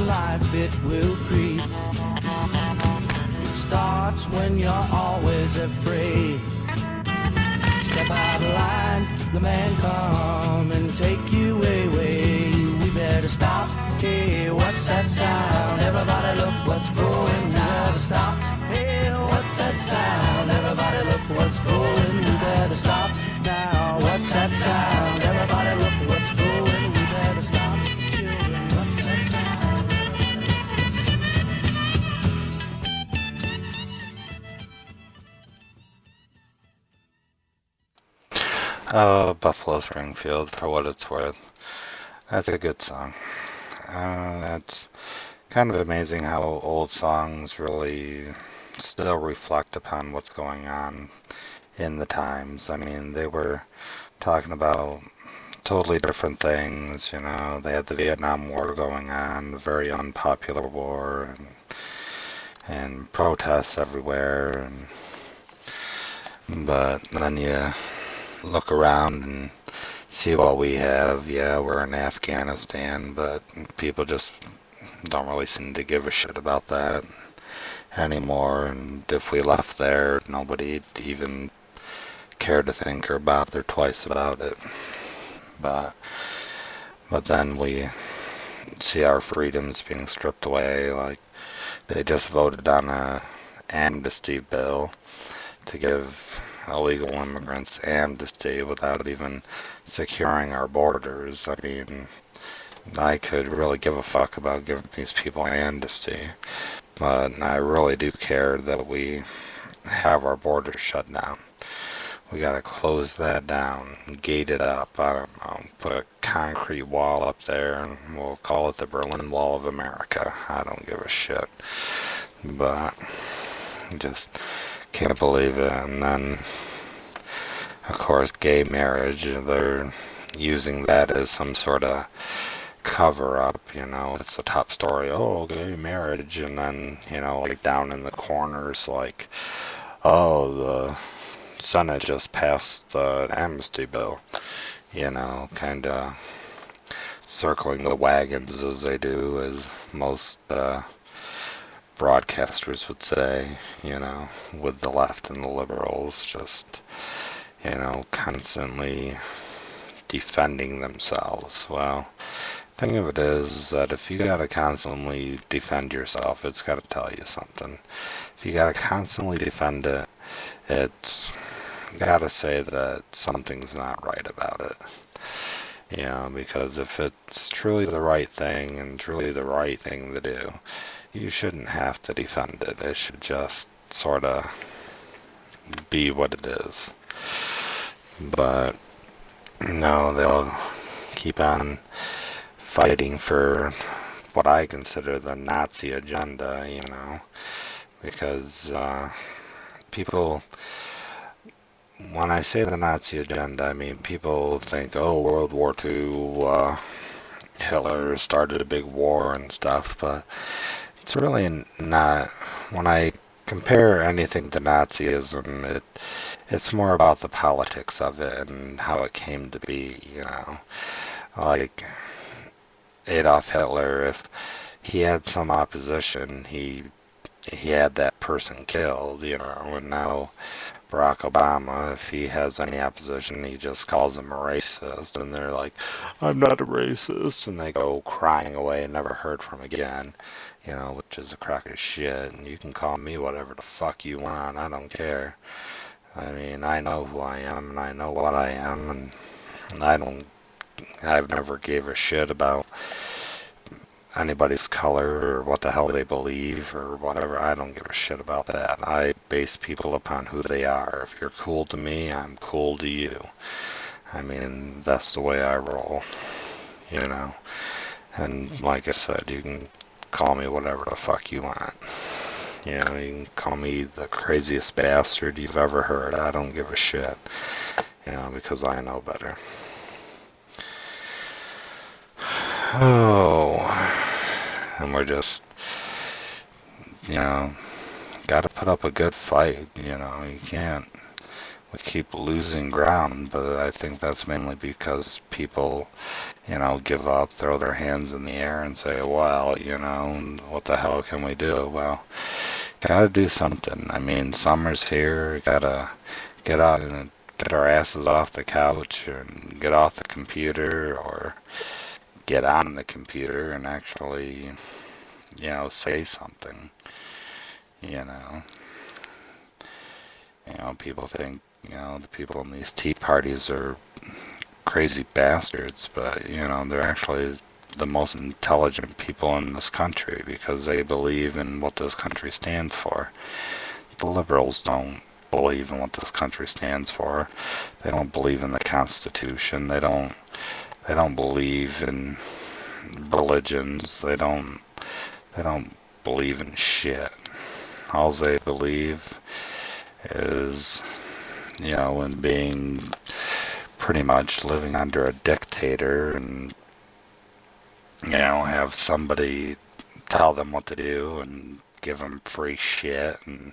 your life it will creep. It starts when you're always afraid. Step out of line, the man come and take you away. We better stop. Hey, what's that sound? Everybody look what's going down. We better stop. Hey, what's that sound? Everybody look what's going. We better stop now. What's that sound? Everybody look what's going. We better stop. Children, what's that sound? Oh, Buffalo Springfield, for what it's worth. That's a good song. That's kind of amazing how old songs really still reflect upon what's going on in the times. I mean, they were talking about totally different things, you know. They had the Vietnam War going on, the very unpopular war, and protests everywhere. But then you look around and see what we have. Yeah, we're in Afghanistan, but people just don't really seem to give a shit about that anymore. And if we left there, nobody'd even care to think or bother twice about it. But then we see our freedoms being stripped away. Like, they just voted on a amnesty bill to give illegal immigrants amnesty without even securing our borders. I mean, I could really give a fuck about giving these people amnesty, but I really do care that we have our borders shut down. We gotta close that down, gate it up, I don't know, put a concrete wall up there, and we'll call it the Berlin Wall of America. I don't give a shit. But just can't believe it. And then, of course, gay marriage, they're using that as some sort of cover-up, you know. It's the top story, oh, gay marriage, and then, you know, like down in the corners, like, oh, the Senate just passed the amnesty bill, you know, kind of circling the wagons as they do, as most broadcasters would say, you know, with the left and the liberals just, you know, constantly defending themselves. Well, the thing of it is that if you gotta constantly defend yourself, it's gotta tell you something. If you gotta constantly defend it, it's gotta say that something's not right about it. You know, because if it's truly the right thing and truly the right thing to do, you shouldn't have to defend it. It should just sort of be what it is. But no, they'll keep on fighting for what I consider the Nazi agenda, you know, because people, when I say the Nazi agenda, I mean people think, oh, World War II, Hitler started a big war and stuff, but it's really not. When I compare anything to Nazism, it's more about the politics of it and how it came to be, you know. Like Adolf Hitler, if he had some opposition, he had that person killed, you know, and now Barack Obama, if he has any opposition, he just calls them a racist, and they're like, I'm not a racist, and they go crying away and never heard from again, you know, which is a crock of shit, and you can call me whatever the fuck you want, I don't care. I mean, I know who I am, and I know what I am, and I've never gave a shit about anybody's color or what the hell they believe or whatever. I don't give a shit about that. I base people upon who they are. If you're cool to me, I'm cool to you. I mean, that's the way I roll, you know. And like I said, you can call me whatever the fuck you want. You know, you can call me the craziest bastard you've ever heard. I don't give a shit, you know, because I know better. Oh, and we're just, you know, got to put up a good fight, you know, we keep losing ground, but I think that's mainly because people, give up, throw their hands in the air and say, well, what the hell can we do? Well, gotta do something. I mean, summer's here, gotta get out and get our asses off the couch and get off the computer or get on the computer and actually, say something, you know. People think, the people in these tea parties are crazy bastards, but, they're actually the most intelligent people in this country because they believe in what this country stands for. The liberals don't believe in what this country stands for. They don't believe in the Constitution. They don't believe in religions. They don't believe in shit. All they believe is, in being pretty much living under a dictator and, have somebody tell them what to do and give them free shit and,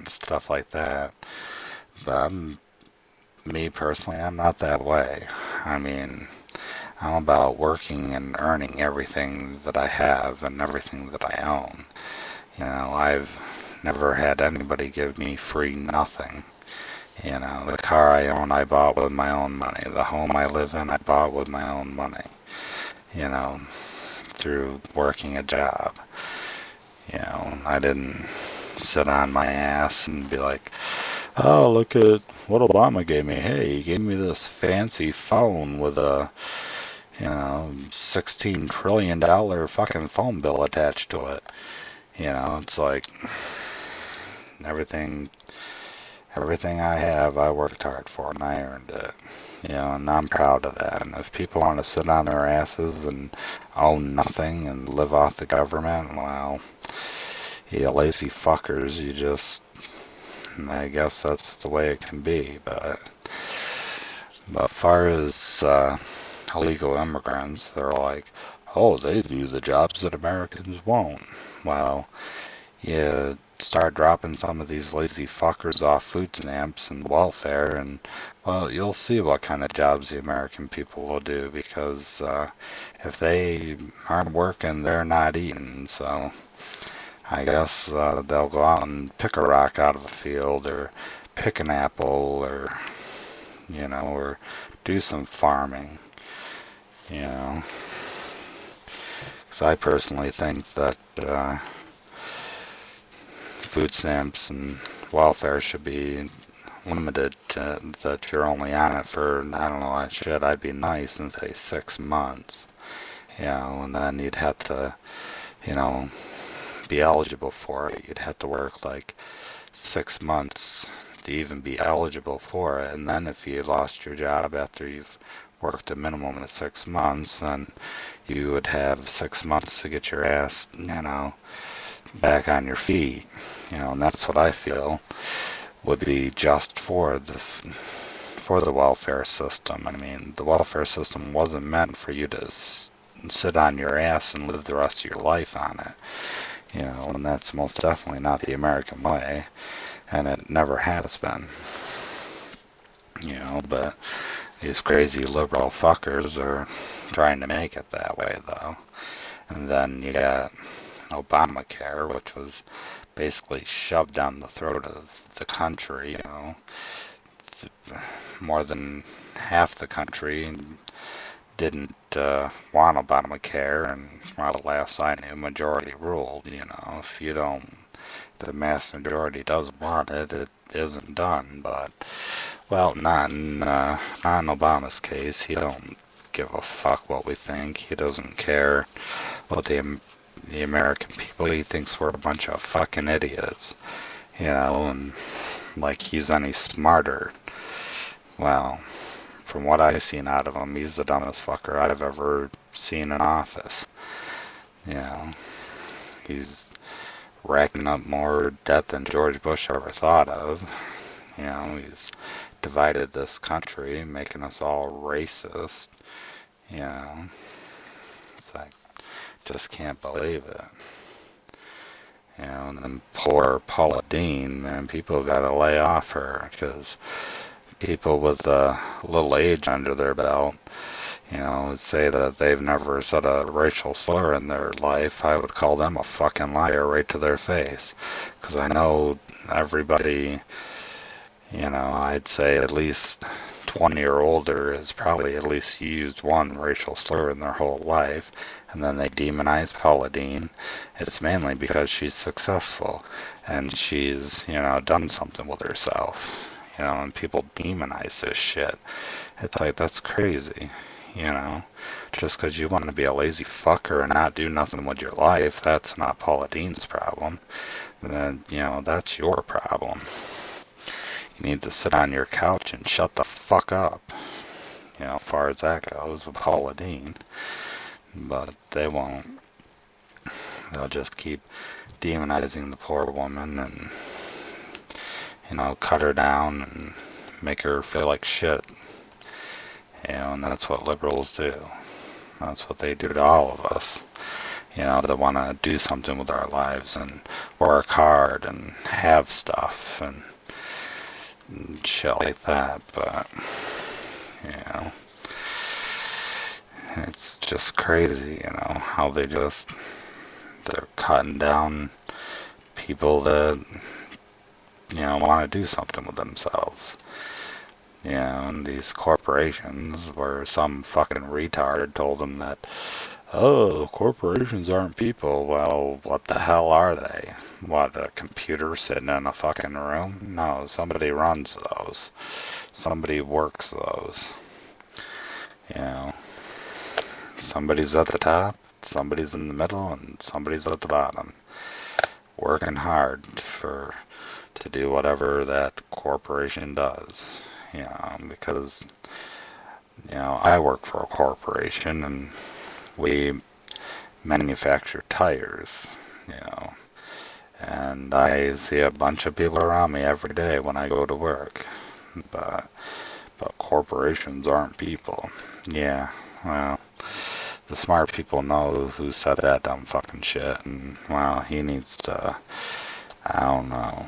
stuff like that. But me personally, I'm not that way. I mean, I'm about working and earning everything that I have and everything that I own. I've never had anybody give me free nothing. The car I own, I bought with my own money. The home I live in, I bought with my own money. Through working a job. I didn't sit on my ass and be like, oh, look at what Obama gave me. Hey, he gave me this fancy phone with a, $16 trillion fucking phone bill attached to it. It's like everything I have, I worked hard for and I earned it. And I'm proud of that. And if people want to sit on their asses and own nothing and live off the government, well, you lazy fuckers, I guess that's the way it can be. But as far as illegal immigrants, they're like, oh, they do the jobs that Americans won't. Well, you start dropping some of these lazy fuckers off food stamps and welfare, and, well, you'll see what kind of jobs the American people will do, because if they aren't working, they're not eating. So I guess they'll go out and pick a rock out of a field, or pick an apple, or, or do some farming, Because I personally think that food stamps and welfare should be limited to that you're only on it for, I don't know, I'd be nice and say 6 months, and then you'd have to, be eligible for it. You'd have to work like 6 months to even be eligible for it, and then if you lost your job after you've worked a minimum of 6 months, then you would have 6 months to get your ass, back on your feet, and that's what I feel would be just for the welfare system. I mean, the welfare system wasn't meant for you to sit on your ass and live the rest of your life on it, and that's most definitely not the American way, and it never has been, but these crazy liberal fuckers are trying to make it that way, though. And then you got Obamacare, which was basically shoved down the throat of the country. More than half the country didn't want Obamacare, and while the last I knew, majority ruled. If the mass majority does want it, it isn't done. But, well, not in Obama's case. He don't give a fuck what we think. He doesn't care what the American people. He thinks we're a bunch of fucking idiots, and like he's any smarter. Well, from what I've seen out of him, he's the dumbest fucker I've ever seen in office. He's racking up more debt than George Bush ever thought of. He's divided this country, making us all racist. It's like, just can't believe it. You know, and then poor Paula Dean, man, people got to lay off her, because people with a little age under their belt, you know, say that they've never said a racial slur in their life. I would call them a fucking liar right to their face. Because I know everybody, you know, I'd say at least 20 or older has probably at least used one racial slur in their whole life. And then they demonize Paula Dean. It's mainly because she's successful and she's, you know, done something with herself. You know, and people demonize this shit. It's like, that's crazy. You know, just because you want to be a lazy fucker and not do nothing with your life, that's not Paula Dean's problem. Then, you know, that's your problem. You need to sit on your couch and shut the fuck up. You know, as far as that goes with Paula Dean. But they won't. They'll just keep demonizing the poor woman and, you know, cut her down and make her feel like shit. You know, and that's what liberals do. That's what they do to all of us. You know, they want to do something with our lives and work hard and have stuff and shit like that. But, you know, it's just crazy, you know, how they're cutting down people that, you know, want to do something with themselves. You know, and these corporations where some fucking retard told them that, oh, corporations aren't people. Well, what the hell are they? What, a computer sitting in a fucking room? No, somebody runs those. Somebody works those. You know, somebody's at the top, somebody's in the middle, and somebody's at the bottom. Working hard to do whatever that corporation does. You know, because, you know, I work for a corporation and we manufacture tires, you know, and I see a bunch of people around me every day when I go to work, but corporations aren't people. Yeah, well, the smart people know who said that dumb fucking shit, and, well, he needs to, I don't know,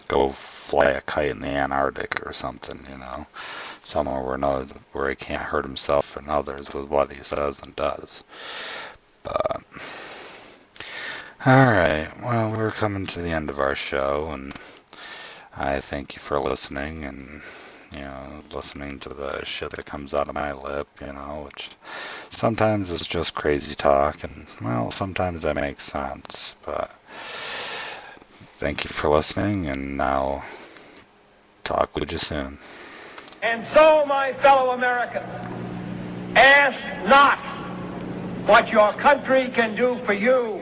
go fly a kite in the Antarctic or something, you know, somewhere where he can't hurt himself and others with what he says and does. But, alright, well, we're coming to the end of our show, and I thank you for listening, and, you know, listening to the shit that comes out of my lip, you know, which sometimes is just crazy talk, and, well, sometimes that makes sense, but thank you for listening, and I'll talk with you soon. And so, my fellow Americans, ask not what your country can do for you.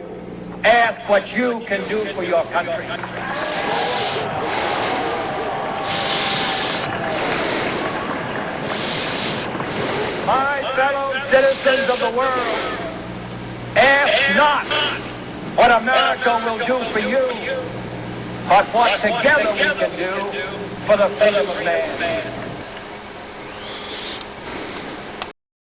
Ask what you can do for your country. My fellow citizens of the world, ask not what America will do for you, but what together we can do for the freedom of man.